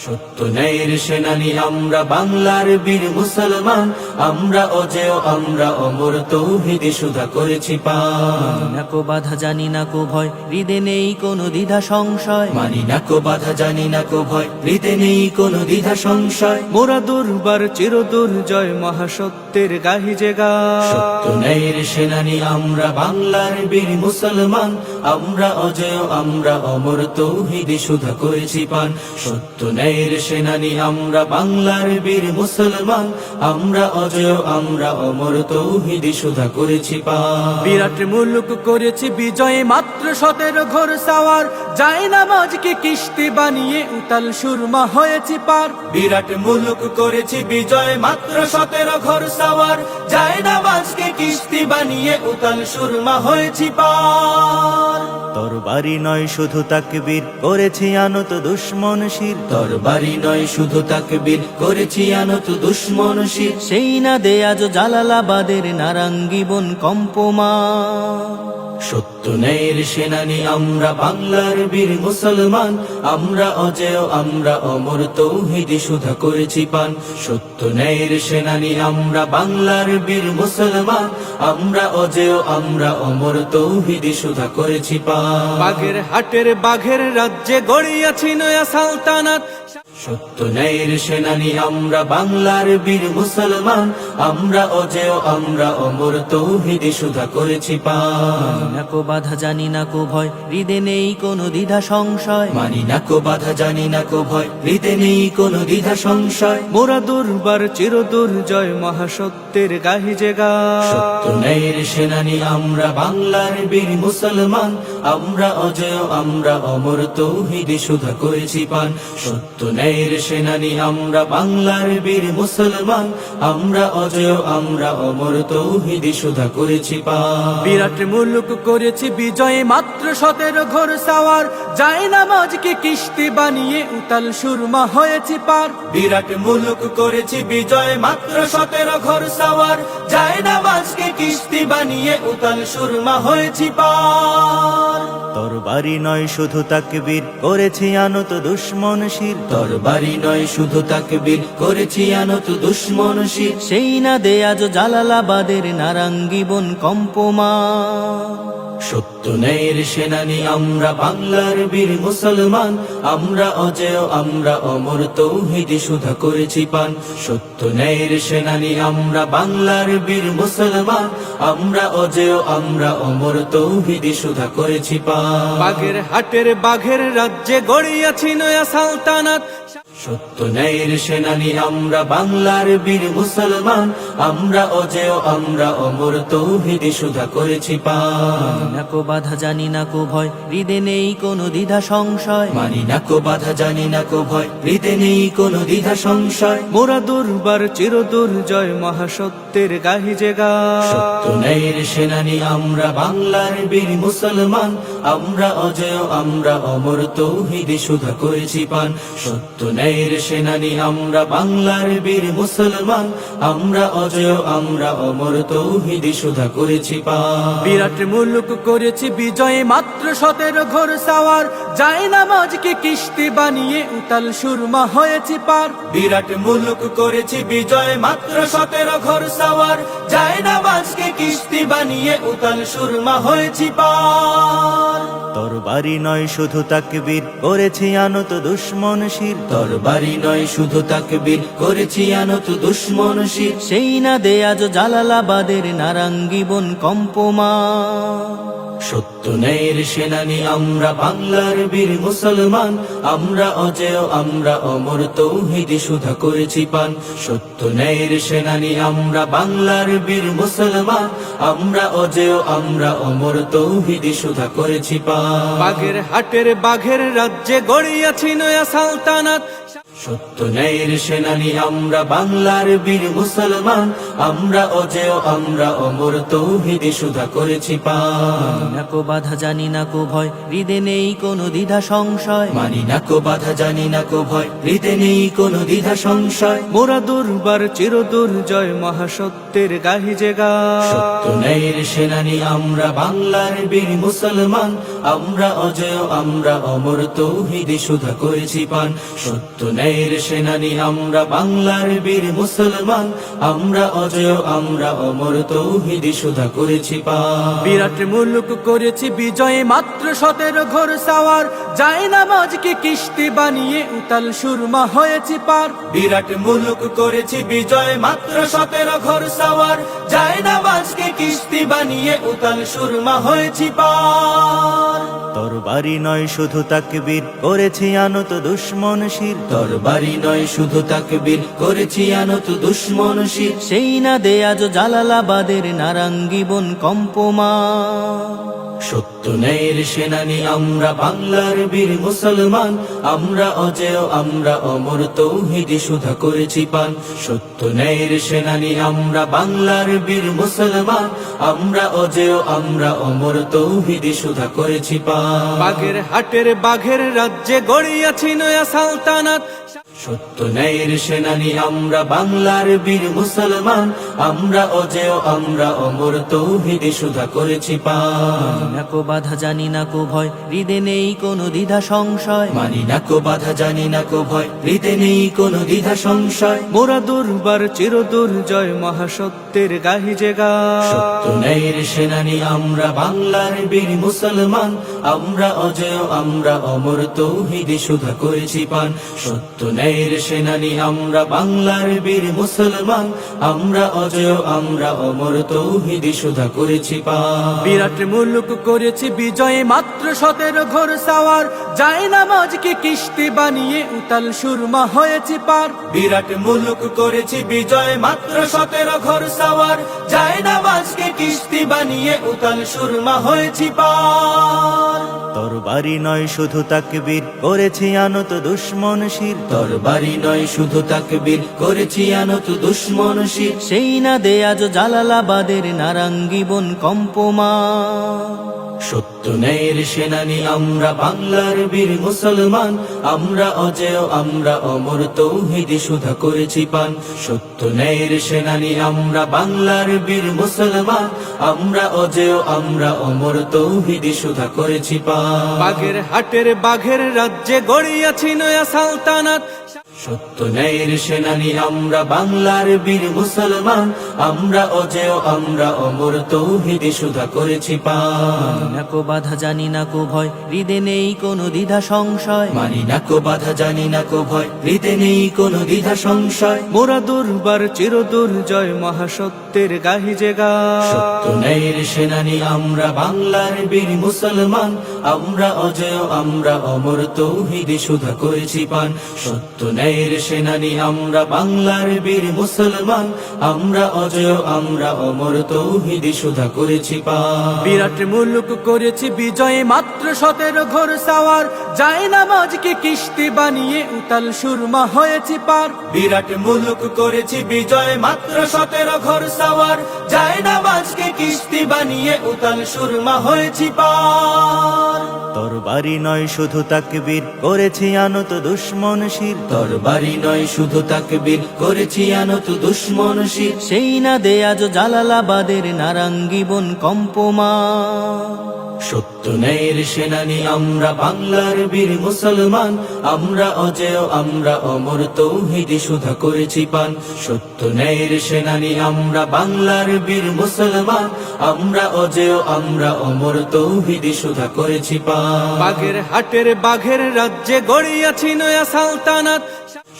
সত্য ন্যায়ের সেনানী আমরা বাংলার বীর মুসলমান, আমরা অজেয় আমরা অমর তৌহিদে সুধা করেছি পান। না কো বাধা জানি না কো ভয়, হৃদে নেই কোনো দ্বিধা সংশয়। মানি না কো বাধা জানি না কো ভয়, হৃদে নেই কোনো দ্বিধা সংশয়। মোরা দুর্বার চির দুর্জয় মহাসত্যের গাহি যে গান। সত্য ন্যায়ের সেনানী আমরা বাংলার বীর মুসলমান, আমরা অজেয় আমরা অমর তৌহিদে সুধা করেছি পান। সত্য ন্যায়ের সেনানী আমরা বাংলার বীর মুসলমান, আমরা অজেয় আমরা অমর তৌহিদে সুধা করেছি পান। বিরাট মুলুক করেছি বিজয় মাত্র 17 ঘোর সাওয়ার। যায় নামাজকে কিস্তি বানিয়ে উতাল সুরমা হয়েছি পার। বিরাট মুলুক করেছি বিজয় মাত্র 17 ঘোর সাওয়ার। যায় নামাজকে কিস্তি বানিয়ে উতাল সুরমা হয়েছি পার। তরবারি নয় শুধু তাকবীর, করেছি আনত দুশ্মন শির। তরবারি নয় শুধু তাকবীর, করেছি আনত দুশ্মন শির। সেই না দে আজ জালালাবাদের নারাঙ্গী বন কম্পমা। সত্য ন্যায়ের সেনানী আমরা বাংলার বীর মুসলমান, আমরা অজেয় আমরা অমর তৌহিদে সুধা করেছি পান। সত্য ন্যায়ের সেনানী আমরা বাংলার বীর মুসলমান, আমরা অজেয় আমরা অমর তৌহিদে সুধা করেছি পান। বাঘের হাটের বাঘের রাজ্যে গড়িয়াছি নয়া সালতানাত। সত্য ন্যায়ের সেনানী আমরা বাংলার বীর মুসলমান, আমরা অজেয় আমরা অমর তৌহিদে সুধা করেছি পান। না কো বাধা জানি না কো ভয়, হৃদে নেই কোনো দ্বিধা সংশয়। মানি না কো বাধা জানি না কো ভয়, হৃদে নেই কোনো দ্বিধা সংশয়। মোরা দুর্বার চির দুর্জয় মহাসত্যের গাহি যে গান। সত্য ন্যায়ের সেনানী আমরা বাংলার বীর মুসলমান, আমরা অজেয় আমরা অমর তৌহিদে সুধা করেছি পান। সত্য ন্যায়ের সেনানী আমরা বাংলার বীর মুসলমান, আমরা অজেয় আমরা অমর তৌহিদে সুধা করেছি পান। বিরাট মুলুক করেছি বিজয় মাত্র 17 ঘোর সাওয়ার। যায় নামাজকে কিস্তি বানিয়ে উতাল সুরমা হয়েছি পার। বিরাট মুলুক করেছি বিজয় মাত্র 17 ঘোর সাওয়ার। যায় নামাজকে কিস্তি বানিয়ে উতাল সুরমা হয়েছি পার। তরবারি নয় শুধু তাকবীর, করেছি আনত দুশ্মন শির। তরবারি নয় শুধু তাকবীর, করেছি আনত দুশ্মন শির। সেই না দে আজ জালালাবাদের নারাঙ্গী বন কম্পমা। সত্য ন্যায়ের সেনানী আমরা বাংলার বীর মুসলমান, আমরা অজেয় আমরা অমর তৌহিদে সুধা করেছি পান। সত্য ন্যায়ের সেনানী আমরা বাংলার বীর মুসলমান, আমরা অজেয় আমরা অমর তৌহিদে সুধা করেছি পান। বাঘের হাটের বাঘের রাজ্যে গড়িয়াছি নয়া সালতানাত। সত্য ন্যায়ের সেনানী আমরা বাংলার বীর মুসলমান, আমরা অজেয় আমরা অমর তৌহিদে সুধা করেছি পান। না কো বাধা জানি না কো ভয়, হৃদে নেই কোনো দ্বিধা সংশয়। মানি না কো বাধা জানি না কো ভয়, হৃদে নেই কোনো দ্বিধা সংশয়। মোরা দুর্বার চির দুর্জয় মহাসত্যের গাহি যে গান। সত্য ন্যায়ের সেনানী আমরা বাংলার বীর মুসলমান, আমরা অজেয় আমরা অমর তৌহিদে সুধা করেছি পান। সত্য ন্যায়ের সেনানী আমরা বাংলার বীর মুসলমান, আমরা অজেয় আমরা অমর তৌহিদে সুধা করেছি পান। বিরাট মুলুক করেছি বিজয় মাত্র 17 ঘোর সাওয়ার। যায় নামাজকে কিস্তি বানিয়ে উতাল সুরমা হয়েছি পার। বিরাট মুলুক করেছি বিজয় মাত্র 17 ঘোর সাওয়ার। যায় নামাজকে কিস্তি বানিয়ে উতাল সুরমা হয়েছি পার। তরবারি নয় শুধু তাকবীর, করেছি আনত দুশ্মন শির। তরবারি নয় শুধু তাকবীর, করেছি আনত দুশ্মন শির। সেই না দে আজ জালালাবাদের নারাঙ্গী বন কম্পমা। সত্য ন্যায়ের সেনানী আমরা বাংলার বীর মুসলমান, আমরা অজেয় আমরা অমর তৌহিদে সুধা করেছি পান। সত্য ন্যায়ের সেনানী আমরা বাংলার বীর মুসলমান, আমরা অজেয় আমরা অমর তৌহিদে সুধা করেছি পান। বাঘের হাটের বাঘের রাজ্যে গড়িয়াছি নয়া সালতানাত। সত্য ন্যায়ের সেনানী আমরা বাংলার বীর মুসলমান, আমরা অজেয় আমরা অমর তৌহিদে সুধা করেছি পান। না কো বাধা জানি না কো ভয়, হৃদে নেই কোনো দ্বিধা সংশয়। মানি না কো বাধা জানি না কো ভয়, হৃদে নেই কোনো দ্বিধা সংশয়। মোরা দুর্বার চির দুর্জয় মহাসত্যের গাহি যে গান। সত্য ন্যায়ের সেনানী আমরা বাংলার বীর মুসলমান, আমরা অজেয় আমরা অমর তৌহিদে সুধা করেছি পান। সত্য ন্যায়ের ন্যায়ের সেনানি আমরা বাংলার বীর মুসলমান, আমরা অজেয় আমরা অমর তৌহিদি সুধা করেছি পান। বিরাট মুলুক করেছি বিজয় মাত্র 17 ঘোর সাওয়ার, যায় নামাজকে কিস্তি বানিয়ে উতাল সুরমা হয়েছি পার। বিরাট মুলুক করেছি বিজয় মাত্র 17 ঘোর সাওয়ার, যায় নামাজকে কিস্তি বানিয়ে উতাল সুরমা হয়েছি পার। তরবারি নয় শুধু তাকবীর করেছি আনত দুশ্মন শির, তরবারি নয় শুধু তাকবীর করেছি আনত দুশ্মন শির। সেই না দে আজ জালালাবাদের নারাঙ্গি বন কম্পমা। সত্য ন্যায়ের সেনানি আমরা বাংলার বীর মুসলমান, আমরা অজেয় আমরা অমর তৌহিদি সুধা করেছি পান। সত্য ন্যায়ের সেনানি আমরা বাংলার বীর মুসলমান, আমরা অজেয় আমরা অমর তৌহিদি সুধা করেছি পান। বাঘের হাটের বাঘের রাজ্যে গড়িয়াছি নয়া সালতানাত, সত্য ন্যায়ের সেনানি আমরা বাংলার বীর মুসলমান, আমরা অজেয় আমরা অমর তৌহিদি সুধা করেছি পান। না কো বাধা জানি না কো ভয়, হৃদে নেই কোনো দ্বিধা সংশয়। মানি না কো বাধা জানি না কো ভয়, হৃদে নেই কোনো দ্বিধা সংশয়। মোরা দুর্বার চির দুর্জয় মহাসত্যের গাহি যে গান। সত্য ন্যায়ের সেনানি আমরা বাংলার বীর মুসলমান, আমরা অজেয় আমরা অমর তৌহিদি সুধা করেছি পান। সত্য ন্যায়ের সেনানি আমরা বাংলার বীর মুসলমান, আমরা অজেয় আমরা অমর তৌহিদি সুধা করেছি পান। বিরাট মুলুক করেছি বিজয় মাত্র 17 ঘোর সাওয়ার, যায় নামাজকে কিস্তি বানিয়ে উতাল সুরমা হয়েছি পার। বিরাট মুলুক করেছি বিজয় মাত্র 17 ঘোর সাওয়ার, যায় নামাজকে কিস্তি বানিয়ে উতাল সুরমা হয়েছি পার। তরবারি নয় শুধু তাকবীর করেছি আনত দুশ্মন শির, তরবারি নয় শুধু তাকবীর করেছি আনত দুশ্মন শির। সেই না দে আজ জালালাবাদের নারাঙ্গি বন কম্পমা। সত্য ন্যায়ের সেনানি আমরা বাংলার বীর মুসলমান, আমরা অজেয় আমরা অমর তৌহিদি সুধা করেছি পান। সত্য ন্যায়ের সেনানি আমরা বাংলার বীর মুসলমান, আমরা অজেয় আমরা অমর তৌহিদি সুধা করেছি পান। বাঘের হাটের বাঘের রাজ্যে গড়িয়াছি নয়া সালতানাত, সত্য ন্যায়ের সেনানি আমরা বাংলার বীর মুসলমান, আমরা অজেয় আমরা অমর তৌহিদি সুধা করেছি পান। না কো বাধা জানি না কো ভয়, হৃদে নেই কোনো দ্বিধা সংশয়। মানি না কো বাধা জানি না কো ভয়, হৃদে নেই কোনো দ্বিধা সংশয়। মোরা দুর্বার চির দুর্জয় মহাসত্যের গাহি যে গান। সত্য ন্যায়ের সেনানি আমরা বাংলার বীর মুসলমান, আমরা অজেয় আমরা অমর তৌহিদি সুধা করেছি পান। সত্য ন্যায়ের সেনানি আমরা বাংলার বীর মুসলমান, আমরা অজেয় আমরা অমর তৌহিদি সুধা করেছি পান। বিরাট মুলুক করেছি বিজয় মাত্র 17 ঘোর সাওয়ার, যায় নামাজকে কিস্তি বানিয়ে উতাল সুরমা হয়েছি পার। বিরাট মুলুক করেছি বিজয় মাত্র 17 ঘোর সাওয়ার, যায় নামাজকে কিস্তি বানিয়ে উতাল সুরমা হয়েছি পার। তরবারি নয় শুধু তাকবীর করেছি আনত দুশ্মন শির, তরবারি নয় শুধু তাকবীর করেছি আনত দুশ্মন শির। সেই না দে আজ জালালাবাদের নারাঙ্গি বন কম্পমা। সত্য ন্যায়ের সেনানি আমরা বাংলার বীর মুসলমান, আমরা অজেয় আমরা অমর তৌহিদি সুধা করেছি পান। সত্য ন্যায়ের সেনানি আমরা বাংলার বীর মুসলমান, আমরা অজেয় আমরা অমর তৌহিদি সুধা করেছি পান। বাঘের হাটের বাঘের রাজ্যে গড়িয়াছি নয়া সালতানাত,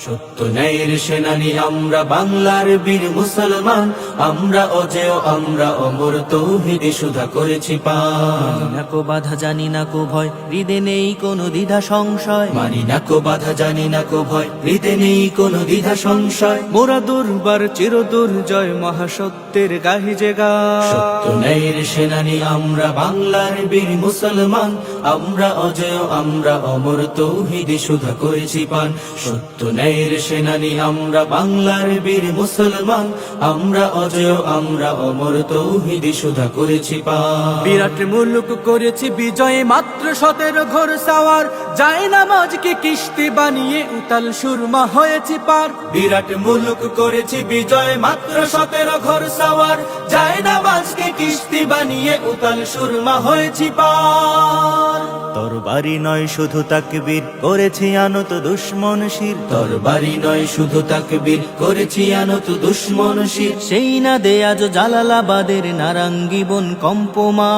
সত্য ন্যায়ের সেনানি আমরা বাংলার বীর মুসলমান, আমরা অজেয় আমরা অমর তৌহিদি সুধা করেছি পান। না কো বাধা জানি না কো ভয়, হৃদে নেই কোনো দ্বিধা সংশয়। মানি না কো বাধা জানি না কো ভয়, হৃদে নেই কোনো দ্বিধা সংশয়। মোরা দুর্বার চির দুর্জয় মহাসত্যের গাহি যে গান। সত্য ন্যায়ের সেনানি আমরা বাংলার বীর মুসলমান, আমরা অজেয় আমরা অমর তৌহিদি সুধা করেছি পান। সত্য ন্যায়ের সেনানি আমরা বাংলার বীর মুসলমান, আমরা অজেয় আমরা অমর তৌহিদি সুধা করেছি পান। বিরাট মুলুক করেছি বিজয় মাত্র 17 ঘোর সাওয়ার, যায় নামাজকে কিস্তি বানিয়ে উতাল সুরমা হয়েছি পার। বিরাট মুলুক করেছি বিজয় মাত্র 17 ঘোর সাওয়ার, যায় নামাজকে কিস্তি বানিয়ে উতাল সুরমা হয়েছি পার। তরবারি নয় শুধু তাকবীর করেছি আনত দুশ্মন শির তরবারি নয় শুধু তাকবীর করেছি আনত দুশ্মন শির সেই না দে আজ জালালাবাদের নারাঙ্গি বন কম্পমা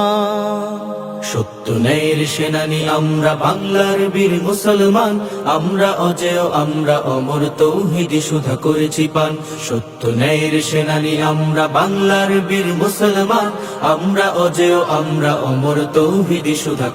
সত্য ন্যায়ের সেনানী আমরা বাংলার বীর মুসলমান আমরা অজেয় আমরা অমর তৌহিদি সুধা করেছি পান সত্য ন্যায়ের সেনানী আমরা বাংলার বীর মুসলমান আমরা অজেয় আমরা অমর তৌহিদি সুধা